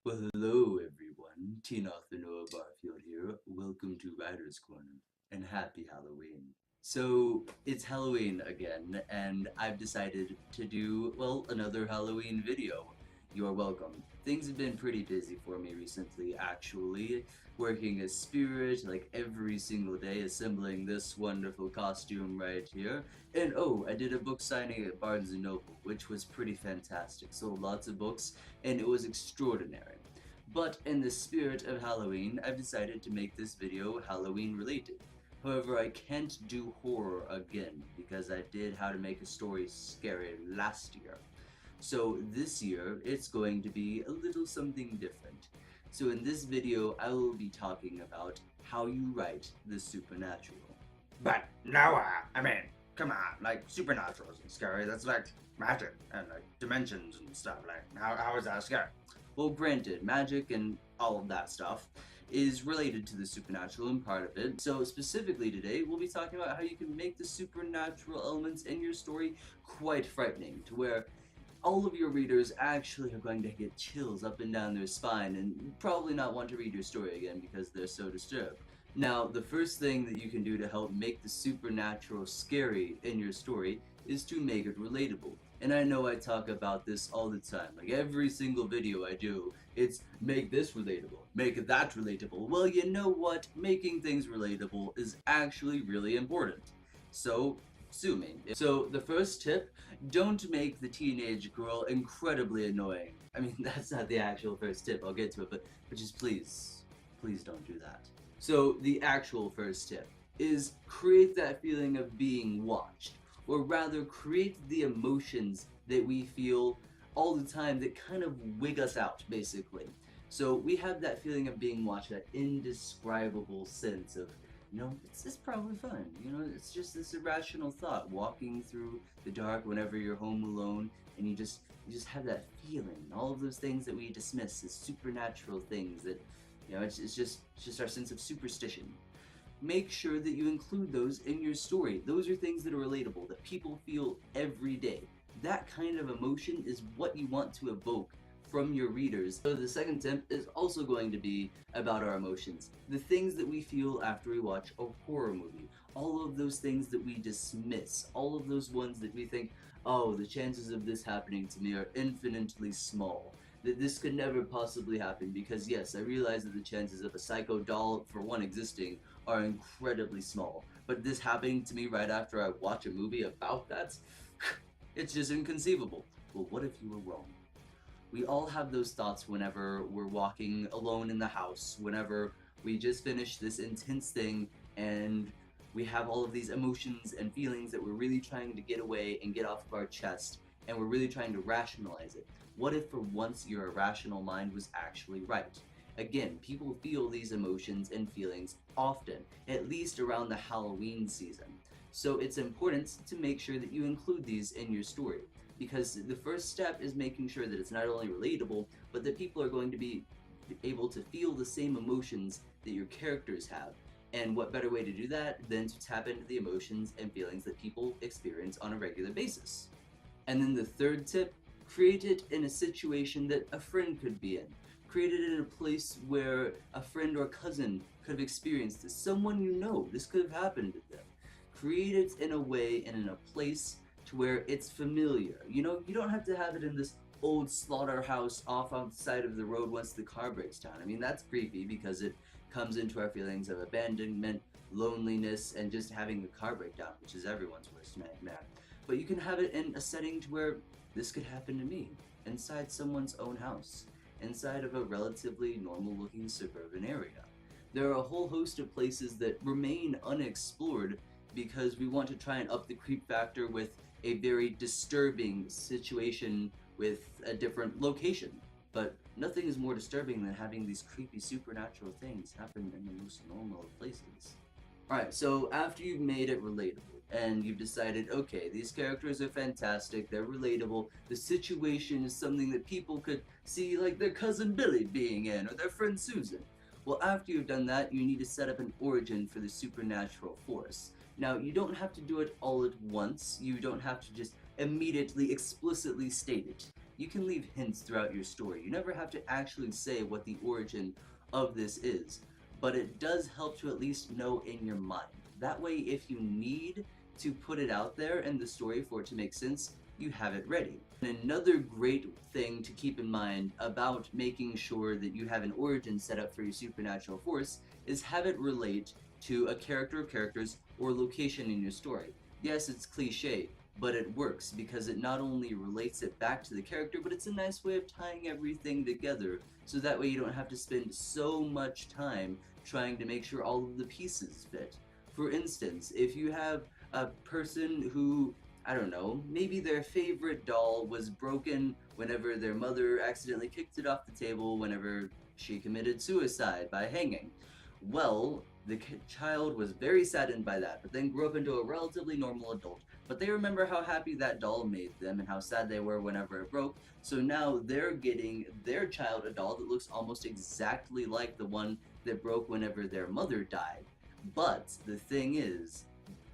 Well, hello everyone. Teen author Noah Barfield here. Welcome to Writer's Corner, and happy Halloween. So, it's Halloween again, and I've decided to do, well, another Halloween video. You're welcome. Things have been pretty busy for me recently, actually. Working as Spirit, like every single day, assembling this wonderful costume right here. And oh, I did a book signing at Barnes& and Noble, which was pretty fantastic. Sold lots of books, and it was extraordinary. But in the spirit of Halloween, I've decided to make this video Halloween related. However, I can't do horror again because I did How to Make a Story Scary last year. So this year, it's going to be a little something different. So in this video, I will be talking about how you write the supernatural. But Noah, come on, like supernaturals and scary. That's like magic and like dimensions and stuff. Like, how is that scary? Well, granted, magic and all of that stuff is related to the supernatural and part of it. So specifically today, we'll be talking about how you can make the supernatural elements in your story quite frightening, to where all of your readers actually are going to get chills up and down their spine and probably not want to read your story again because they're so disturbed. Now, the first thing that you can do to help make the supernatural scary in your story is to make it relatable. And I know I talk about this all the time, like every single video I do, it's make this relatable, make that relatable. Well, you know what? Making things relatable is actually really important. So, sue me. So, the first tip, don't make the teenage girl incredibly annoying. I mean, that's not the actual first tip, I'll get to it, but just please, please don't do that. So, the actual first tip is create that feeling of being watched, or rather, create the emotions that we feel all the time that kind of wig us out, basically. So, we have that feeling of being watched, that indescribable sense of, it's probably fun. It's just this irrational thought walking through the dark whenever you're home alone, and you just have that feeling. All of those things that we dismiss as supernatural things that, it's just our sense of superstition. Make sure that you include those in your story. Those are things that are relatable, that people feel every day. That kind of emotion is what you want to evoke from your readers. So the second tip is also going to be about our emotions. The things that we feel after we watch a horror movie. All of those things that we dismiss. All of those ones that we think, oh, the chances of this happening to me are infinitely small. That this could never possibly happen because yes, I realize that the chances of a psycho doll, for one, existing are incredibly small. But this happening to me right after I watch a movie about that, it's just inconceivable. Well, what if you were wrong? We all have those thoughts whenever we're walking alone in the house, whenever we just finished this intense thing and we have all of these emotions and feelings that we're really trying to get away and get off of our chest, and we're really trying to rationalize it. What if for once your irrational mind was actually right? Again, people feel these emotions and feelings often, at least around the Halloween season. So it's important to make sure that you include these in your story, because the first step is making sure that it's not only relatable, but that people are going to be able to feel the same emotions that your characters have. And what better way to do that than to tap into the emotions and feelings that people experience on a regular basis? And then the third tip, create it in a situation that a friend could be in. Create it in a place where a friend or cousin could have experienced this. Someone you know, this could have happened to them. Create it in a way and in a place to where it's familiar. You don't have to have it in this old slaughterhouse off on the side of the road once the car breaks down. I mean, that's creepy because it comes into our feelings of abandonment, loneliness, and just having the car break down, which is everyone's worst nightmare. But you can have it in a setting to where this could happen to me, inside someone's own house, inside of a relatively normal looking suburban area. There are a whole host of places that remain unexplored because we want to try and up the creep factor with a very disturbing situation with a different location. But nothing is more disturbing than having these creepy supernatural things happen in the most normal of places. Alright, so after you've made it relatable, and you've decided, okay, these characters are fantastic, they're relatable, the situation is something that people could see like their cousin Billy being in, or their friend Susan. Well, after you've done that, you need to set up an origin for the supernatural force. Now, you don't have to do it all at once, you don't have to just immediately explicitly state it. you can leave hints throughout your story. You never have to actually say what the origin of this is, but it does help to at least know in your mind. That way, if you need to put it out there in the story for it to make sense, you have it ready. And another great thing to keep in mind about making sure that you have an origin set up for your supernatural force is have it relate to a character or characters or location in your story. Yes, it's cliche, but it works because it not only relates it back to the character, but it's a nice way of tying everything together so that way you don't have to spend so much time trying to make sure all of the pieces fit. For instance, if you have a person who, I don't know, maybe their favorite doll was broken whenever their mother accidentally kicked it off the table whenever she committed suicide by hanging. Well, the child was very saddened by that, but then grew up into a relatively normal adult. But they remember how happy that doll made them and how sad they were whenever it broke, so now they're getting their child a doll that looks almost exactly like the one that broke whenever their mother died. But the thing is,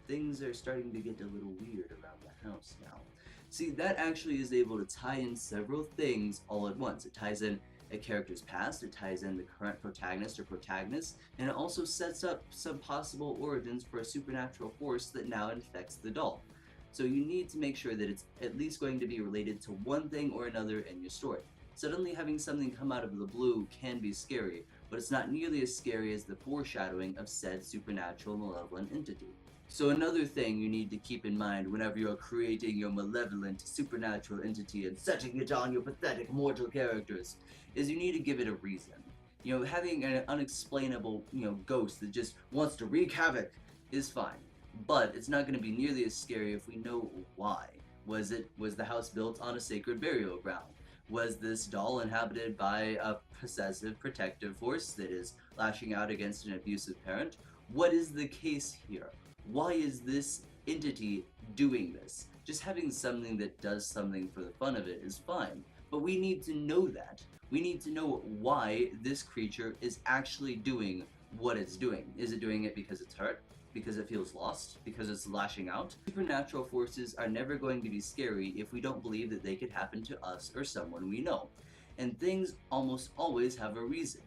things are starting to get a little weird around the house now. See, that actually is able to tie in several things all at once. It ties in a character's past, it ties in the current protagonist or protagonist, and it also sets up some possible origins for a supernatural force that now infects the doll. So you need to make sure that it's at least going to be related to one thing or another in your story. Suddenly having something come out of the blue can be scary, but it's not nearly as scary as the foreshadowing of said supernatural malevolent entity. So another thing you need to keep in mind whenever you're creating your malevolent supernatural entity and setting it on your pathetic mortal characters is you need to give it a reason. You know, having an unexplainable, ghost that just wants to wreak havoc is fine, but it's not going to be nearly as scary if we know why. Was the house built on a sacred burial ground? Was this doll inhabited by a possessive protective force that is lashing out against an abusive parent? What is the case here? Why is this entity doing this? Just having something that does something for the fun of it is fine, but we need to know that. We need to know why this creature is actually doing what it's doing. Is it doing it because it's hurt? Because it feels lost? Because it's lashing out? Supernatural forces are never going to be scary if we don't believe that they could happen to us or someone we know. And things almost always have a reason.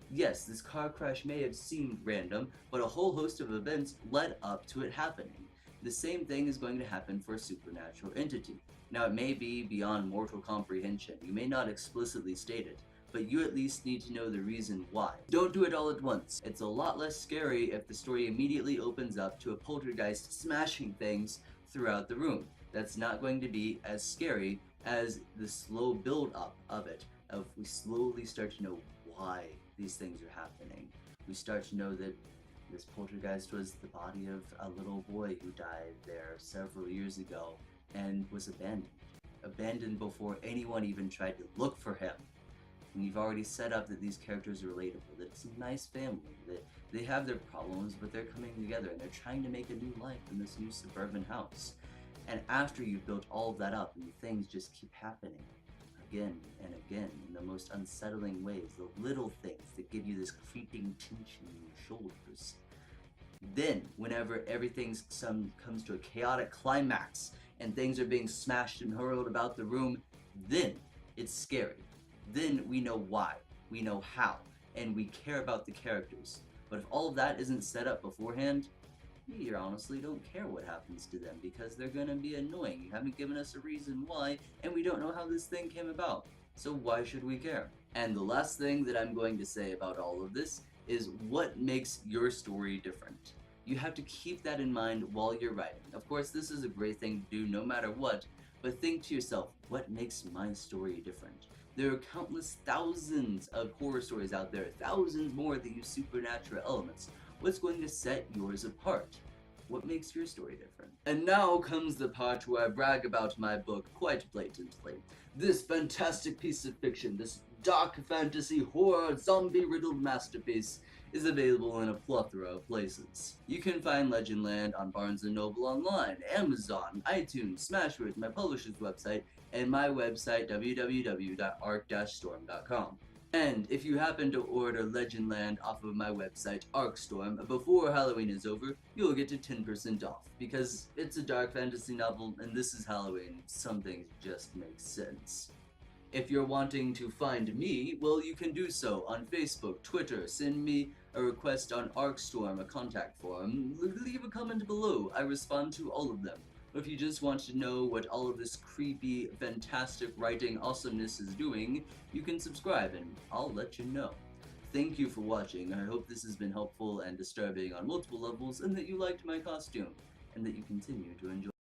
Yes, this car crash may have seemed random, but a whole host of events led up to it happening. The same thing is going to happen for a supernatural entity. Now, it may be beyond mortal comprehension. You may not explicitly state it, but you at least need to know the reason why. Don't do it all at once. It's a lot less scary if the story immediately opens up to a poltergeist smashing things throughout the room. That's not going to be as scary as the slow build up of it, of we slowly start to know why these things are happening. We start to know that this poltergeist was the body of a little boy who died there several years ago and was abandoned. Abandoned before anyone even tried to look for him. And you've already set up that these characters are relatable, that it's a nice family, that they have their problems, but they're coming together and they're trying to make a new life in this new suburban house. And after you've built all of that up and things just keep happening, again and again in the most unsettling ways, the little things that give you this creeping tension in your shoulders. Then, whenever everything comes to a chaotic climax and things are being smashed and hurled about the room, then it's scary. Then we know why, we know how, and we care about the characters. But if all of that isn't set up beforehand, we honestly don't care what happens to them because they're gonna be annoying. You haven't given us a reason why, and we don't know how this thing came about. So why should we care? And the last thing that I'm going to say about all of this is what makes your story different. You have to keep that in mind while you're writing. Of course, this is a great thing to do no matter what, but think to yourself, what makes my story different? There are countless thousands of horror stories out there, thousands more that use supernatural elements. What's going to set yours apart? What makes your story different? And now comes the part where I brag about my book quite blatantly. This fantastic piece of fiction, this dark fantasy horror zombie-riddled masterpiece is available in a plethora of places. You can find Legendland on Barnes & Noble online, Amazon, iTunes, Smashwords, my publisher's website, and my website www.arc-storm.com. And if you happen to order Legendland off of my website, Arcstorm, before Halloween is over, you'll get to 10% off. Because it's a dark fantasy novel, and this is Halloween, some things just make sense. If you're wanting to find me, well, you can do so on Facebook, Twitter, send me a request on ArcStorm, a contact form, leave a comment below. I respond to all of them. Or if you just want to know what all of this creepy, fantastic writing awesomeness is doing, you can subscribe and I'll let you know. Thank you for watching. I hope this has been helpful and disturbing on multiple levels, and that you liked my costume, and that you continue to enjoy.